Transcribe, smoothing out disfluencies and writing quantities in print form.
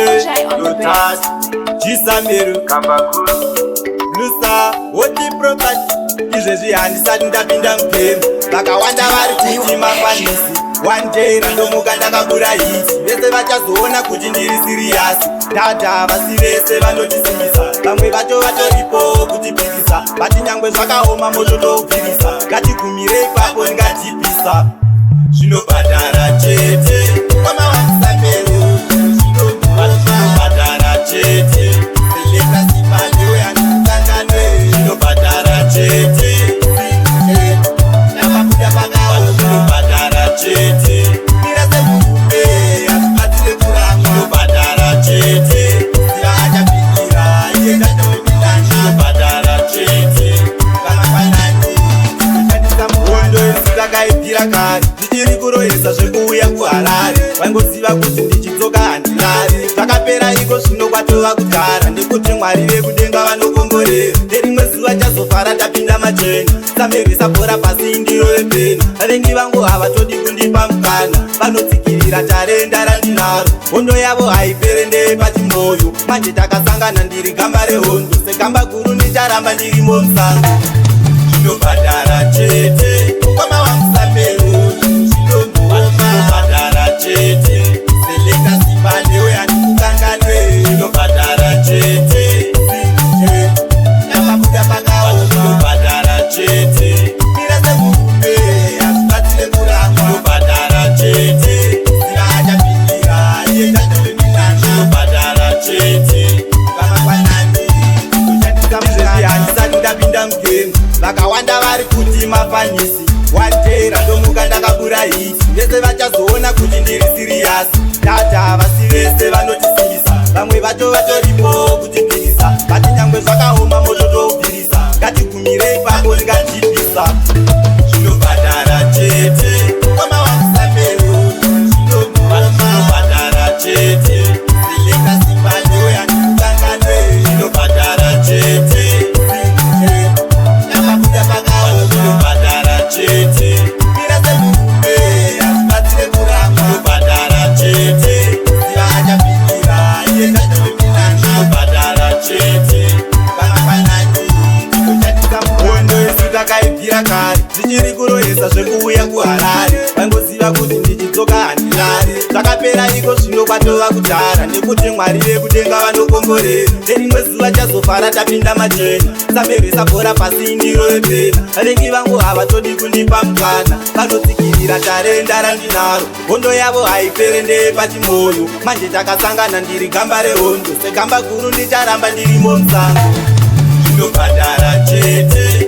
Lotas, Jisameru, Kambakuru, Lusa, Woti Property. Izvezvi handisati ndapinda mupemu vakawanda vari kuti mafanisi. One day randomuka ndakabura hiti, vese vachazoona kuti ndiri siriyasi. Tata vasi vese vanotisimbisa, vamwe vacho vatoripo kutipikisa, vati nyangwe zvakaoma moto toubvirisa, ngatigumire ipapo ngatipisa. Zvinobhadhara chete kwamawandisa mbeu, zvinobhadhara chete seleka simbandewe yandikanganwe. Zvinobhadhara chete namabuda pakawo. Zvinobhadhara chete mirase murume azvibatire kurangwa. Zvinobhadhara chete ziva achapindira iye ndatominana. Zvinobhadhara chete kamafanani kushandisa muhondo isitakaipira kare, ndichiri kurohesa zvekuuya kuharare. Vaingoziva kuti ndichidzoka handilari, zvakapera iko zvino kwatova kugara, nekuti mwari vekudenga vanokongorera. Nerimwe zuva chazofara tapinda machena, samerwisa bhora pasi ndiro yepena. Vavengi vangu havatodi kundipa mukana, vanotsikirira tarenda randinaro. Hondo yavo haipere ndeye pachimoyo, manje takasangana ndiri gamba rehondo, segamba guru ndicharamba ndirimo musango. Zvinobhadhara chete kwamawandisa mbeu, zvinobhadhara chete seleka simbandewe yandikukanganwe. Zvinobhadhara chete namabuda pakawo. Zvinobhadhara chete mirase murume azvibatire kurangwa. Zvinobhadhara chete ziva achapindira iye ndatominana. Zvinobhadhara chete vamangwanani kushandisa muzvezvi handisati ndapinda mugemu, vakawanda vari kuti mafanisi. One day randomuka ndakabura hiti, vese vachazoona kuti ndiri siriyasi. Tata vasi vese vanotisimbisa, vamwe vacho vatoripo kutipikisa, vati nyangwe zvakaoma moto toubvirisa, ngatigumire ipapo ngatipisa. Zvinobhadhara chete kwamawandisa mbeu, zvinobhadhara chete seleka simbandewe yandikukanganwe. Zvinobhadhara chete namabuda pakawo. Zvinobhadhara chete mirase murume azvibatire kurangwa. Zvinobhadhara chete ziva achapindira iye ndatominana. Zvinobhadhara chete vanafanani kushandisa muhondo isitakaibvira kare, ndichiri kurohesa zvekuuya kuharare. Vaingoziva kuti ndichidzoka handilari, zvakapera iko zvino kwatova kudhara, nekuti mwari vekudenga vanokongorera. Nerimwe zuva chazofara tapinda machena, samerwisa bhora pasi ndiro yepena. Vavengi vangu havatodi kundipa mukana, vanotsikirira tarenda randinaro. Hondo yavo haipere ndeye pachimoyo, manje takasangana ndiri gamba rehondo, segamba guru ndicharamba ndirimo musango. Zvinobhadhara chete